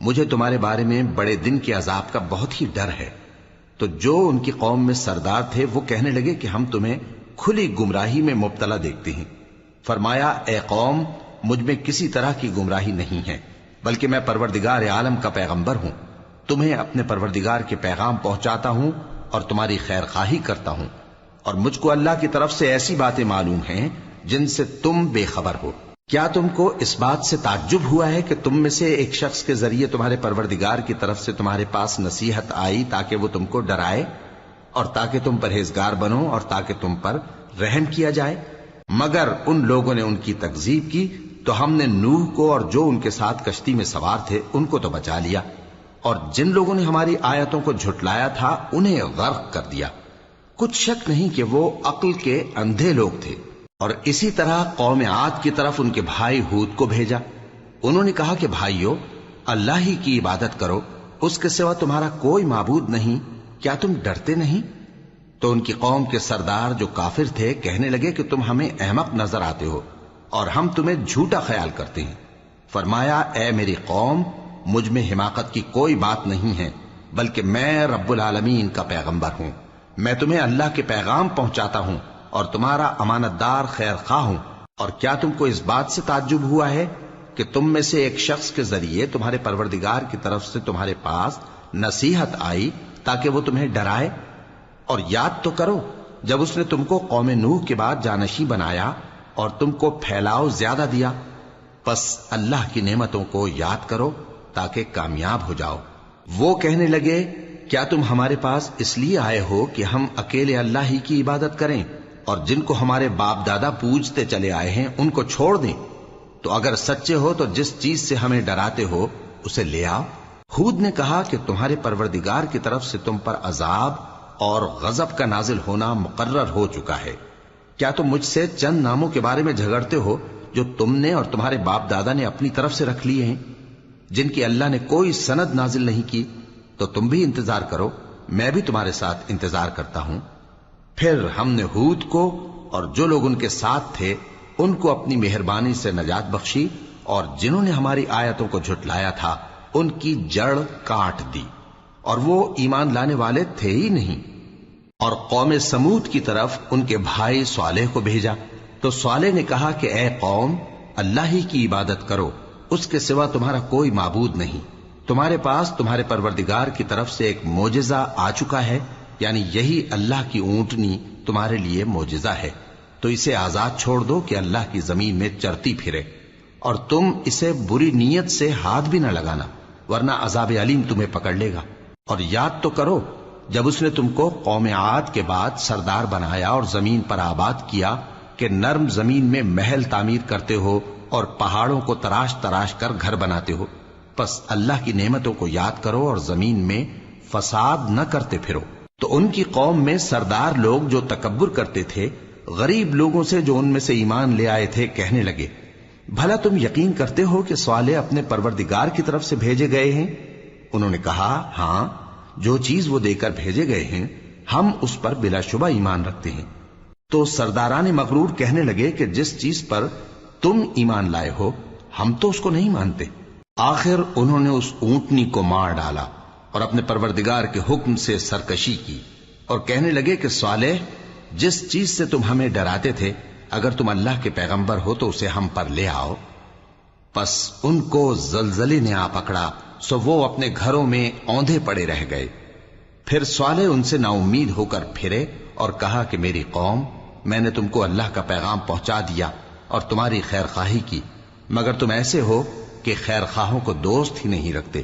مجھے تمہارے بارے میں بڑے دن کے عذاب کا بہت ہی ڈر ہے۔ تو جو ان کی قوم میں سردار تھے وہ کہنے لگے کہ ہم تمہیں کھلی گمراہی میں مبتلا دیکھتے ہیں۔ فرمایا، اے قوم، مجھ میں کسی طرح کی گمراہی نہیں ہے، بلکہ میں پروردگار عالم کا پیغمبر ہوں۔ تمہیں اپنے پروردگار کے پیغام پہنچاتا ہوں اور تمہاری خیر خواہی کرتا ہوں، اور مجھ کو اللہ کی طرف سے ایسی باتیں معلوم ہیں جن سے تم بے خبر ہو۔ کیا تم کو اس بات سے تعجب ہوا ہے کہ تم میں سے ایک شخص کے ذریعے تمہارے پروردگار کی طرف سے تمہارے پاس نصیحت آئی تاکہ وہ تم کو ڈرائے اور تاکہ تم پرہیزگار بنو اور تاکہ تم پر رحم کیا جائے؟ مگر ان لوگوں نے ان کی تکذیب کی تو ہم نے نوح کو اور جو ان کے ساتھ کشتی میں سوار تھے ان کو تو بچا لیا، اور جن لوگوں نے ہماری آیتوں کو جھٹلایا تھا انہیں غرق کر دیا۔ کچھ شک نہیں کہ وہ عقل کے اندھے لوگ تھے۔ اور اسی طرح قوم عاد کی طرف ان کے بھائی ہود کو بھیجا۔ انہوں نے کہا کہ بھائیو، اللہ ہی کی عبادت کرو، اس کے سوا تمہارا کوئی معبود نہیں، کیا تم ڈرتے نہیں؟ تو ان کی قوم کے سردار جو کافر تھے کہنے لگے کہ تم ہمیں احمق نظر آتے ہو اور ہم تمہیں جھوٹا خیال کرتے ہیں۔ فرمایا، اے میری قوم، مجھ میں حماقت کی کوئی بات نہیں ہے، بلکہ میں رب العالمین کا پیغمبر ہوں۔ میں تمہیں اللہ کے پیغام پہنچاتا ہوں اور تمہارا امانت دار خیر خواہ ہوں۔ اور کیا تم کو اس بات سے تعجب ہوا ہے کہ تم میں سے ایک شخص کے ذریعے تمہارے پروردگار کی طرف سے تمہارے پاس نصیحت آئی تاکہ وہ تمہیں ڈرائے؟ اور یاد تو کرو جب اس نے تم کو قوم نوح کے بعد جانشین بنایا اور تم کو پھیلاؤ زیادہ دیا۔ پس اللہ کی نعمتوں کو یاد کرو تاکہ کامیاب ہو جاؤ۔ وہ کہنے لگے، کیا تم ہمارے پاس اس لیے آئے ہو کہ ہم اکیلے اللہ ہی کی عبادت کریں اور جن کو ہمارے باپ دادا پوجتے چلے آئے ہیں ان کو چھوڑ دیں؟ تو اگر سچے ہو تو جس چیز سے ہمیں ڈراتے ہو اسے لے آؤ۔ ہود نے کہا کہ تمہارے پروردگار کی طرف سے تم پر عذاب اور غضب کا نازل ہونا مقرر ہو چکا ہے۔ کیا تم مجھ سے چند ناموں کے بارے میں جھگڑتے ہو جو تم نے اور تمہارے باپ دادا نے اپنی طرف سے رکھ لیے ہیں، جن کی اللہ نے کوئی سند نازل نہیں کی؟ تو تم بھی انتظار کرو، میں بھی تمہارے ساتھ انتظار کرتا ہوں۔ پھر ہم نے ہود کو اور جو لوگ ان کے ساتھ تھے ان کو اپنی مہربانی سے نجات بخشی، اور جنہوں نے ہماری آیتوں کو جھٹلایا تھا ان کی جڑ کاٹ دی، اور وہ ایمان لانے والے تھے ہی نہیں۔ اور قوم سمود کی طرف ان کے بھائی صالح کو بھیجا، تو صالح نے کہا کہ اے قوم، اللہ ہی کی عبادت کرو، اس کے سوا تمہارا کوئی معبود نہیں۔ تمہارے پاس تمہارے پروردگار کی طرف سے ایک معجزہ آ چکا ہے، یعنی یہی اللہ کی اونٹنی تمہارے لیے معجزہ ہے، تو اسے آزاد چھوڑ دو کہ اللہ کی زمین میں چرتی پھرے، اور تم اسے بری نیت سے ہاتھ بھی نہ لگانا، ورنہ عذاب علیم تمہیں پکڑ لے گا۔ اور یاد تو کرو جب اس نے تم کو قوم عاد کے بعد سردار بنایا اور زمین پر آباد کیا کہ نرم زمین میں محل تعمیر کرتے ہو اور پہاڑوں کو تراش تراش کر گھر بناتے ہو۔ پس اللہ کی نعمتوں کو یاد کرو اور زمین میں فساد نہ کرتے پھرو۔ تو ان کی قوم میں سردار لوگ جو تکبر کرتے تھے غریب لوگوں سے جو ان میں سے ایمان لے آئے تھے کہنے لگے، بھلا تم یقین کرتے ہو کہ صالح اپنے پروردگار کی طرف سے بھیجے گئے ہیں؟ انہوں نے کہا، ہاں، جو چیز وہ دے کر بھیجے گئے ہیں ہم اس پر بلا شبہ ایمان رکھتے ہیں۔ تو سرداران مغرور کہنے لگے کہ جس چیز پر تم ایمان لائے ہو ہم تو اس کو نہیں مانتے۔ آخر انہوں نے اس اونٹنی کو مار ڈالا اور اپنے پروردگار کے حکم سے سرکشی کی، اور کہنے لگے کہ صالح، جس چیز سے تم ہمیں ڈراتے تھے اگر تم اللہ کے پیغمبر ہو تو اسے ہم پر لے آؤ۔ پس ان کو زلزلے نے آ پکڑا، سو وہ اپنے گھروں میں اوندھے پڑے رہ گئے۔ پھر صالح ان سے نا امید ہو کر پھرے اور کہا کہ میری قوم، میں نے تم کو اللہ کا پیغام پہنچا دیا اور تمہاری خیر خواہی کی، مگر تم ایسے ہو کہ خیر خواہوں کو دوست ہی نہیں رکھتے۔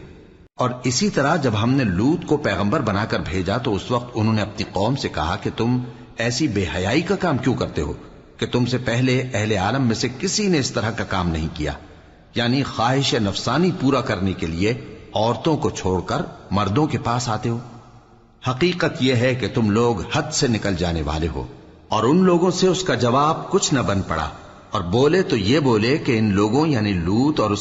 اور اسی طرح جب ہم نے لوط کو پیغمبر بنا کر بھیجا تو اس وقت انہوں نے اپنی قوم سے کہا کہ تم ایسی بے حیائی کا کام کیوں کرتے ہو کہ تم سے پہلے اہل عالم میں سے کسی نے اس طرح کا کام نہیں کیا، یعنی خواہش نفسانی پورا کرنے کے لیے عورتوں کو چھوڑ کر مردوں کے پاس آتے ہو۔ حقیقت یہ ہے کہ تم لوگ حد سے نکل جانے والے ہو۔ اور ان لوگوں سے اس کا جواب کچھ نہ بن پڑا، اور بولے تو یہ بولے کہ ان لوگوں یعنی لوط اور